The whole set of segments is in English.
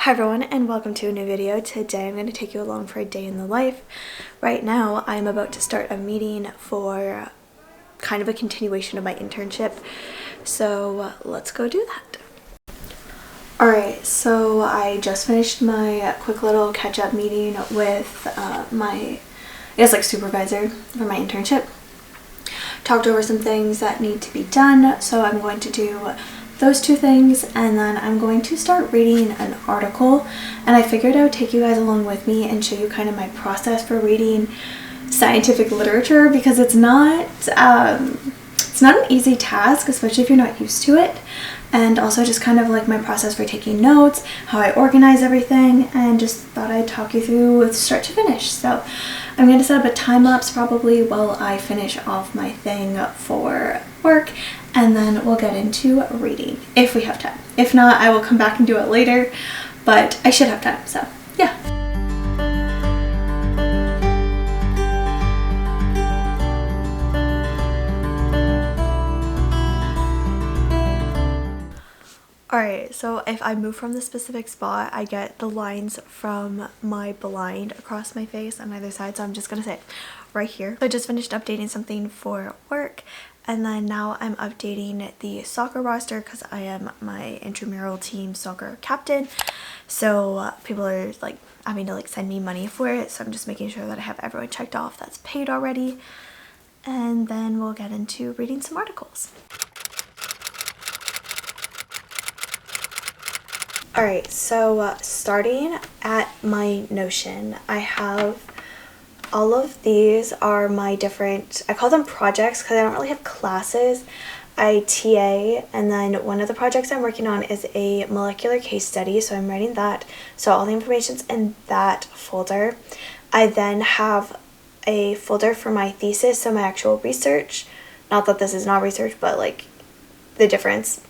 Hi everyone and welcome to a new video. Today I'm going to take you along for a day in the life. Right now I'm about to start a meeting for kind of a continuation of my internship. So let's go do that. Alright, so I just finished my quick little catch-up meeting with my, supervisor for my internship. Talked over some things that need to be done, so I'm going to do those two things, and then I'm going to start reading an article, and I figured I would take you guys along with me and show you kind of my process for reading scientific literature, because it's not an easy task, especially if you're not used to it, and also just kind of like my process for taking notes, how I organize everything, and just thought I'd talk you through with start to finish. So I'm going to set up a time lapse probably while I finish off my thing for work, and then we'll get into reading if we have time. If not, I will come back and do it later, but I should have time, so yeah. Alright, so if I move from the specific spot, I get the lines from my blind across my face on either side, so I'm just gonna say it right here. So I just finished updating something for work, and then now I'm updating the soccer roster because I am my intramural team soccer captain. So people are like having to send me money for it, so I'm just making sure that I have everyone checked off that's paid already, and then we'll get into reading some articles. Alright, so starting at my Notion, I have all of these are my different, I call them projects because I don't really have classes. I TA, and then one of the projects I'm working on is a molecular case study, so I'm writing that. So all the information's in that folder. I then have a folder for my thesis, so my actual research. Not that this is not research, but the different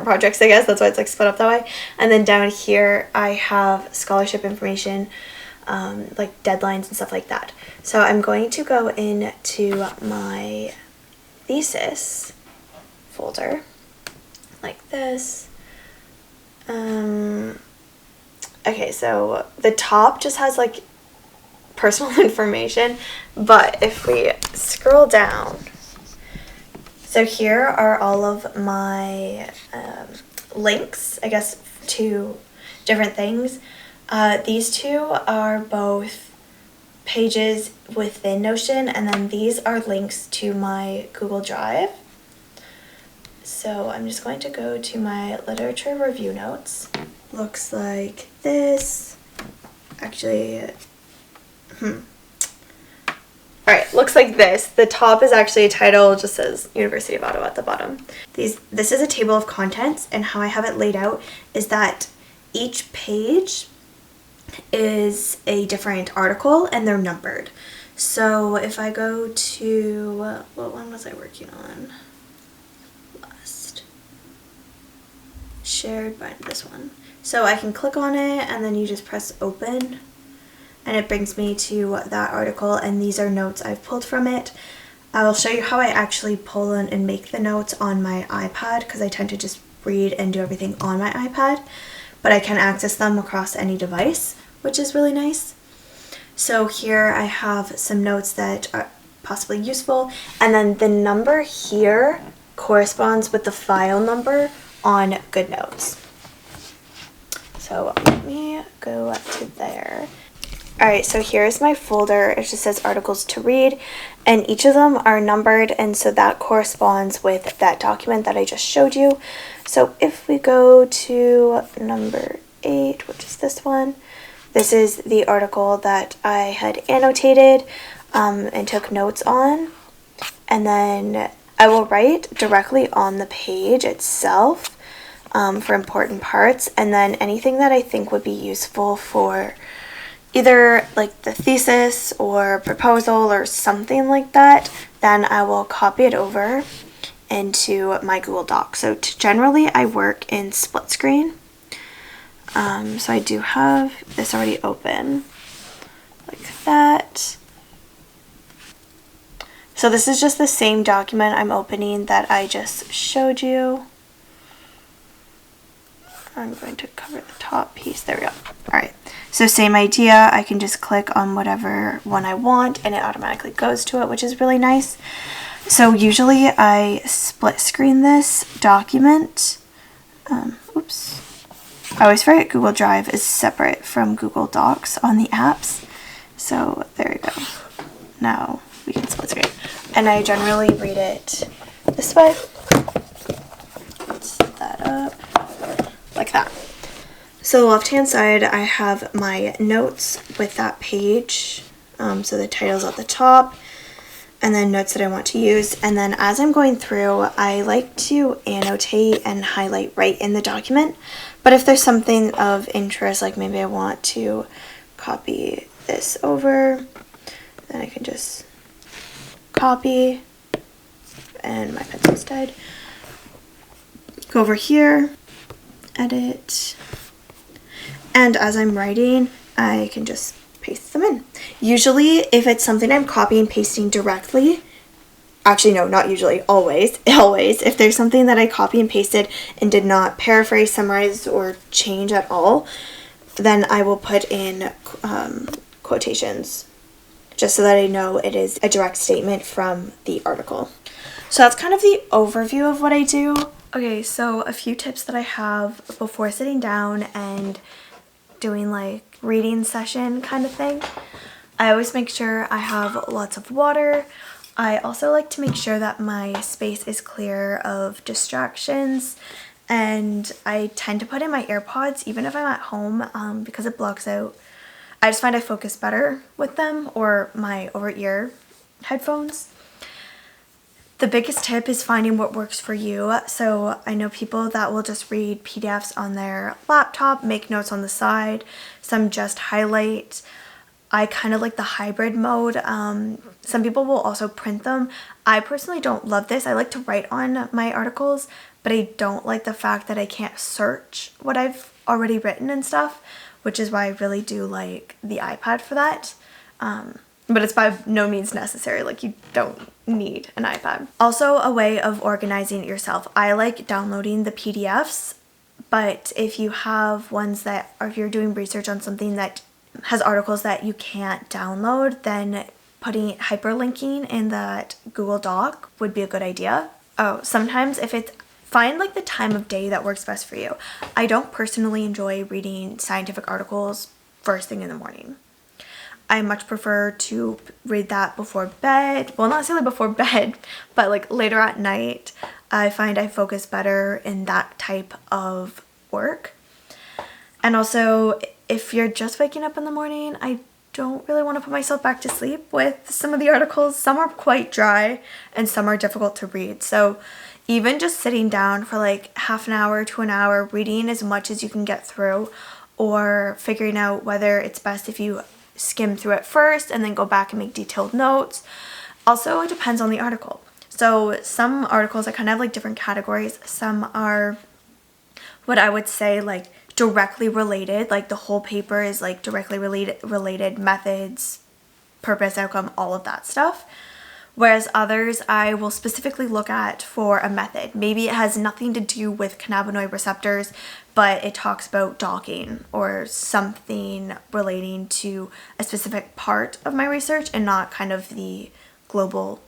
projects, I guess. That's why it's split up that way. And then down here I have scholarship information, deadlines and stuff like that. So I'm going to go into my thesis folder like this. Okay, so the top just has personal information, but if we scroll down, so here are all of my links, I guess, to different things. These two are both pages within Notion, and then these are links to my Google Drive. So I'm just going to go to my literature review notes. Looks like this. Actually, Alright, looks like this. The top is actually a title, just says University of Ottawa at the bottom. This is a table of contents, and how I have it laid out is that each page is a different article and they're numbered. So if I go to, what one was I working on last? Shared by this one. So I can click on it and then you just press open, and it brings me to that article, and these are notes I've pulled from it. I will show you how I actually pull in and make the notes on my iPad, because I tend to just read and do everything on my iPad, but I can access them across any device, which is really nice. So here I have some notes that are possibly useful, and then the number here corresponds with the file number on GoodNotes. So let me go up to there. Alright, so here's my folder. It just says articles to read, and each of them are numbered, and so that corresponds with that document that I just showed you. So if we go to number 8, which is this one, this is the article that I had annotated and took notes on, and then I will write directly on the page itself for important parts, and then anything that I think would be useful for either the thesis or proposal or something like that, then I will copy it over into my Google Doc. So generally I work in split screen. So I do have this already open like that. So this is just the same document I'm opening that I just showed you. I'm going to cover the top piece. There we go. All right. So same idea. I can just click on whatever one I want and it automatically goes to it, which is really nice. So usually I split screen this document. Oops. I always forget Google Drive is separate from Google Docs on the apps. So there we go. Now we can split screen. And I generally read it this way. Set that up like that. So the left hand side, I have my notes with that page. So the title's at the top, and then notes that I want to use. And then as I'm going through, I like to annotate and highlight right in the document. But if there's something of interest, like maybe I want to copy this over, then I can just copy, and my pencil's dead. Go over here, edit, and as I'm writing, I can just paste them in. Usually, if it's something I'm copying and pasting directly, actually no, not usually, always, if there's something that I copy and pasted and did not paraphrase, summarize, or change at all, then I will put in quotations, just so that I know it is a direct statement from the article. So that's kind of the overview of what I do. Okay, so a few tips that I have before sitting down and doing like reading session kind of thing. I always make sure I have lots of water. I also like to make sure that my space is clear of distractions, and I tend to put in my AirPods even if I'm at home because it blocks out. I just find I focus better with them, or my over-ear headphones. The biggest tip is finding what works for you. So I know people that will just read PDFs on their laptop, make notes on the side, some just highlight. I kind of like the hybrid mode. Some people will also print them. I personally don't love this. I like to write on my articles, but I don't like the fact that I can't search what I've already written and stuff, which is why I really do like the iPad for that. But it's by no means necessary. Like, you don't need an iPad. Also, a way of organizing it yourself. I like downloading the PDFs, but if you have ones that, or if you're doing research on something that has articles that you can't download, then putting hyperlinking in that Google Doc would be a good idea. Oh, sometimes if it's, find like the time of day that works best for you. I don't personally enjoy reading scientific articles first thing in the morning. I much prefer to read that before bed. Well, not necessarily before bed, but like later at night. I find I focus better in that type of work. And also, if you're just waking up in the morning, I don't really want to put myself back to sleep with some of the articles. Some are quite dry and some are difficult to read. So even just sitting down for like half an hour to an hour, reading as much as you can get through, or figuring out whether it's best if you skim through it first and then go back and make detailed notes. Also, it depends on the article. So some articles are kind of have like different categories. Some are what I would say like directly related, like the whole paper is like directly related methods, purpose, outcome, all of that stuff. Whereas others I will specifically look at for a method. Maybe it has nothing to do with cannabinoid receptors, but it talks about docking or something relating to a specific part of my research and not kind of the global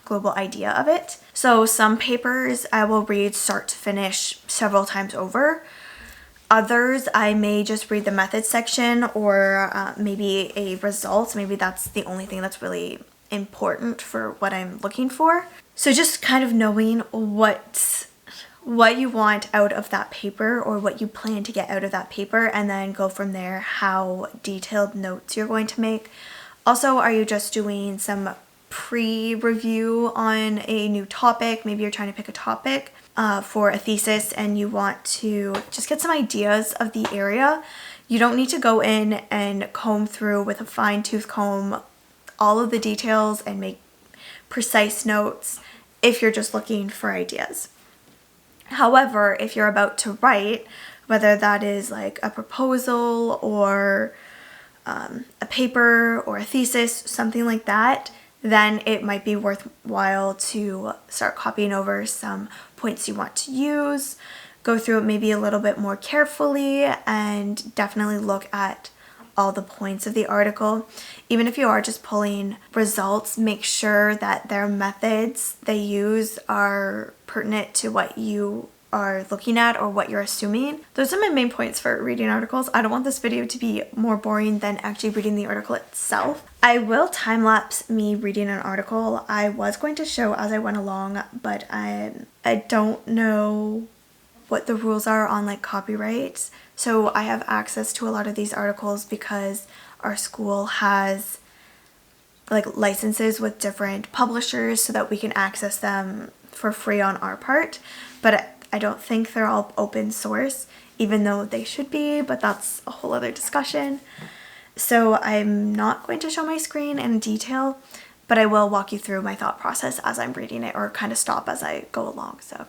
idea of it. So some papers I will read start to finish several times over. Others I may just read the methods section, or maybe a result. Maybe that's the only thing that's really important for what I'm looking for. So just kind of knowing what you want out of that paper, or what you plan to get out of that paper, and then go from there how detailed notes you're going to make. Also, are you just doing some pre-review on a new topic? Maybe you're trying to pick a topic for a thesis and you want to just get some ideas of the area. You don't need to go in and comb through with a fine-tooth comb all of the details and make precise notes if you're just looking for ideas. However, if you're about to write, whether that is like a proposal or a paper or a thesis, something like that, then it might be worthwhile to start copying over some points you want to use, go through it maybe a little bit more carefully and definitely look at all the points of the article. Even if you are just pulling results, make sure that their methods they use are pertinent to what you are looking at or what you're assuming. Those are my main points for reading articles. I don't want this video to be more boring than actually reading the article itself. I will time lapse me reading an article. I was going to show as I went along, but I don't know what the rules are on like copyrights. So I have access to a lot of these articles because our school has like licenses with different publishers so that we can access them for free on our part. But I don't think they're all open source, even though they should be, but that's a whole other discussion. So I'm not going to show my screen in detail, but I will walk you through my thought process as I'm reading it, or kind of stop as I go along. So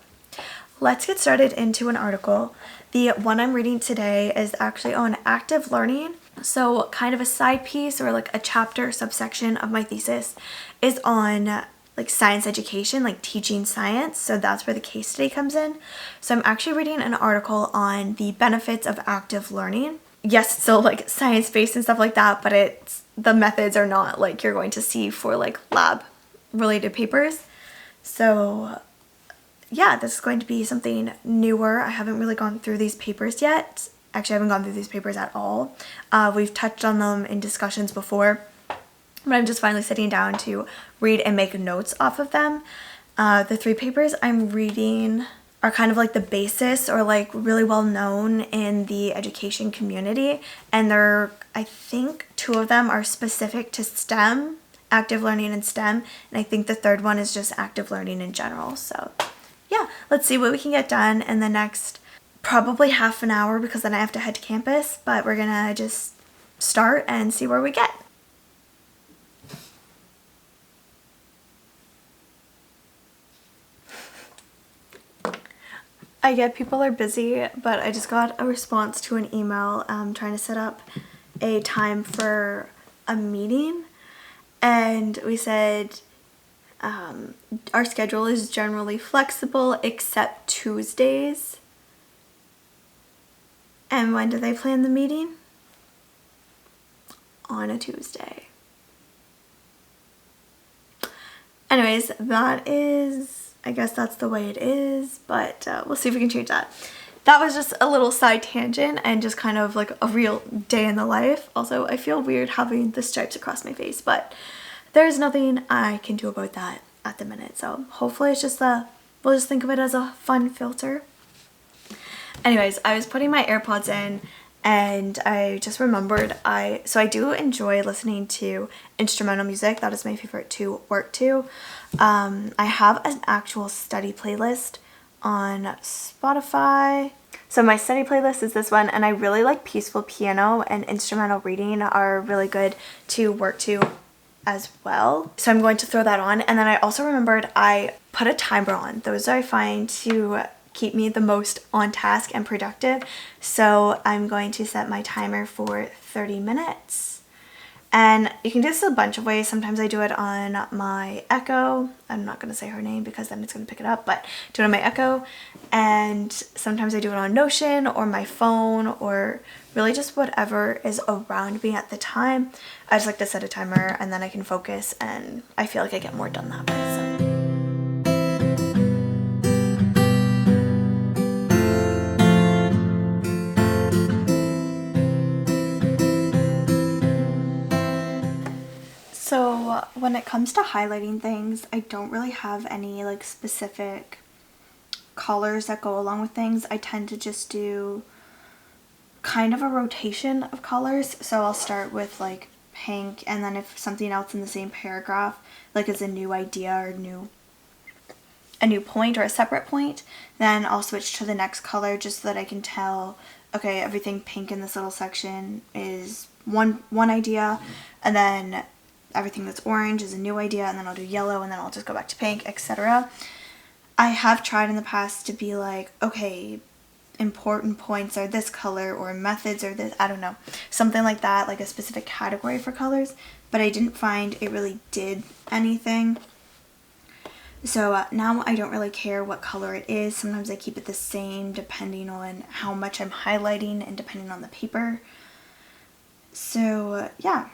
let's get started into an article. The one I'm reading today is actually on active learning. So kind of a side piece or like a chapter subsection of my thesis is on like science education, like teaching science. So that's where the case study comes in. So I'm actually reading an article on the benefits of active learning. Yes, it's still like science-based and stuff like that, but the methods are not like you're going to see for like lab related papers. So yeah, this is going to be something newer. I haven't really gone through these papers yet. Actually, I haven't gone through these papers at all. We've touched on them in discussions before, but I'm just finally sitting down to read and make notes off of them. The 3 papers I'm reading are kind of like the basis or like really well known in the education community, and I think 2 of them are specific to STEM, active learning and STEM, and I think the 3rd one is just active learning in general. So yeah, let's see what we can get done in the next probably half an hour, because then I have to head to campus, but we're gonna just start and see where we get. I get people are busy, but I just got a response to an email trying to set up a time for a meeting, and we said our schedule is generally flexible except Tuesdays. And when do they plan the meeting? On a Tuesday. Anyways, I guess that's the way it is, but we'll see if we can change that. That was just a little side tangent and just kind of like a real day in the life. Also, I feel weird having the stripes across my face, but there's nothing I can do about that at the minute. So hopefully it's just we'll just think of it as a fun filter. Anyways, I was putting my AirPods in and I just remembered I do enjoy listening to instrumental music. That is my favorite to work to. I have an actual study playlist on Spotify. So my study playlist is this one, and I really like peaceful piano and instrumental reading are really good to work to as well. So I'm going to throw that on. And then I also remembered I put a timer on. Those I find to keep me the most on task and productive. So I'm going to set my timer for 30 minutes. And you can do this a bunch of ways. Sometimes I do it on my Echo. I'm not going to say her name because then it's going to pick it up, but do it on my Echo. And sometimes I do it on Notion or my phone, or really just whatever is around me at the time. I just like to set a timer and then I can focus, and I feel like I get more done that way. So. So when it comes to highlighting things, I don't really have any like specific colors that go along with things. I tend to just do kind of a rotation of colors. So I'll start with like pink, and then if something else in the same paragraph like is a new idea or a new point or a separate point, then I'll switch to the next color just so that I can tell, okay, everything pink in this little section is one idea, and then everything that's orange is a new idea, and then I'll do yellow, and then I'll just go back to pink, etc. I have tried in the past to be like, okay, important points are this color, or methods are this, I don't know, something like that, like a specific category for colors, but I didn't find it really did anything. So now I don't really care what color it is. Sometimes I keep it the same depending on how much I'm highlighting and depending on the paper. So yeah,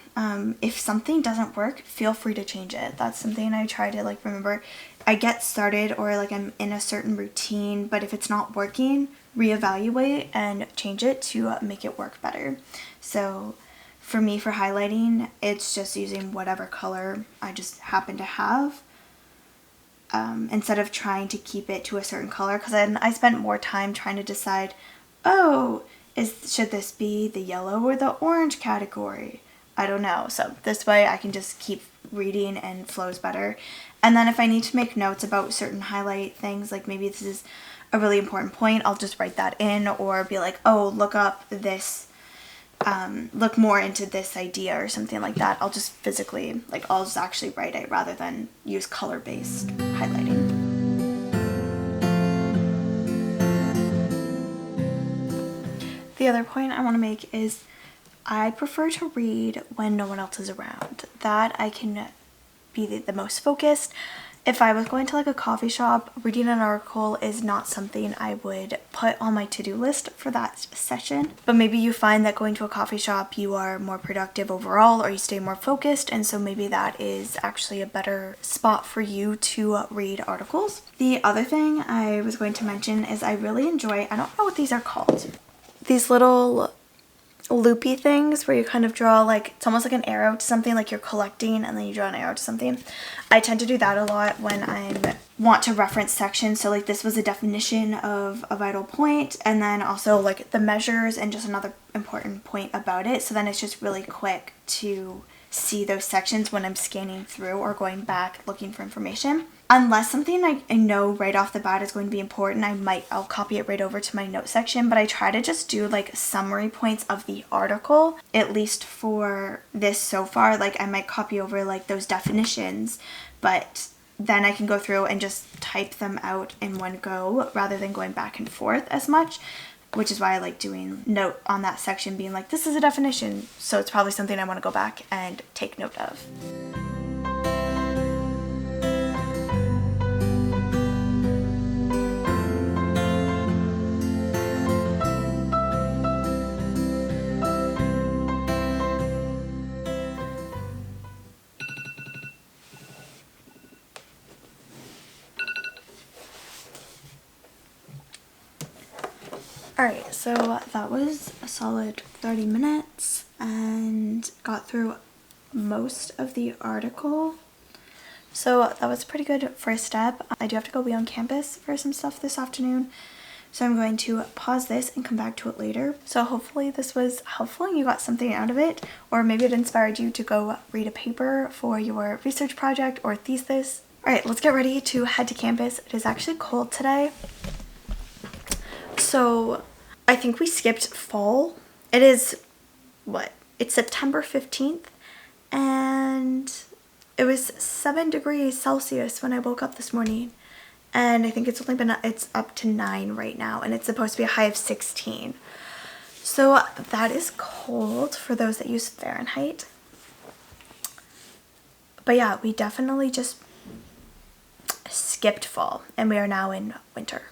if something doesn't work, feel free to change it. That's something I try to like remember. I get started or like I'm in a certain routine, but if it's not working, reevaluate and change it to make it work better. So for me, for highlighting, it's just using whatever color I just happen to have. Instead of trying to keep it to a certain color, because then I spent more time trying to decide, oh, should this be the yellow or the orange category? I don't know. So this way I can just keep reading and flows better. And then if I need to make notes about certain highlight things, like maybe this is a really important point, I'll just write that in, or be like, oh, look up this, look more into this idea or something like that. I'll just physically, like I'll just actually write it rather than use color-based highlighting. The other point I want to make is I prefer to read when no one else is around. That I can be the most focused. If I was going to like a coffee shop, reading an article is not something I would put on my to-do list for that session. But maybe you find that going to a coffee shop you are more productive overall, or you stay more focused, and so maybe that is actually a better spot for you to read articles. The other thing I was going to mention is I really enjoy, I don't know what these are called, these little loopy things where you kind of draw, like it's almost like an arrow to something, like you're collecting and then you draw an arrow to something. I tend to do that a lot when I want to reference sections. So like this was a definition of a vital point, and then also like the measures and just another important point about it. So then it's just really quick to see those sections when I'm scanning through or going back looking for information. Unless something I know right off the bat is going to be important, I'll copy it right over to my note section, but I try to just do like summary points of the article, at least for this so far. Like I might copy over like those definitions, but then I can go through and just type them out in one go rather than going back and forth as much, which is why I like doing note on that section, being like, this is a definition, so it's probably something I want to go back and take note of. Alright, so that was a solid 30 minutes and got through most of the article. So that was a pretty good first step. I do have to go be on campus for some stuff this afternoon, so I'm going to pause this and come back to it later. So hopefully this was helpful and you got something out of it, or maybe it inspired you to go read a paper for your research project or thesis. Alright, let's get ready to head to campus. It is actually cold today. So I think we skipped fall. It is, it's September 15th, and it was 7 degrees Celsius when I woke up this morning, and I think it's up to 9 right now, and it's supposed to be a high of 16. So that is cold for those that use Fahrenheit. But yeah, we definitely just skipped fall, and we are now in winter.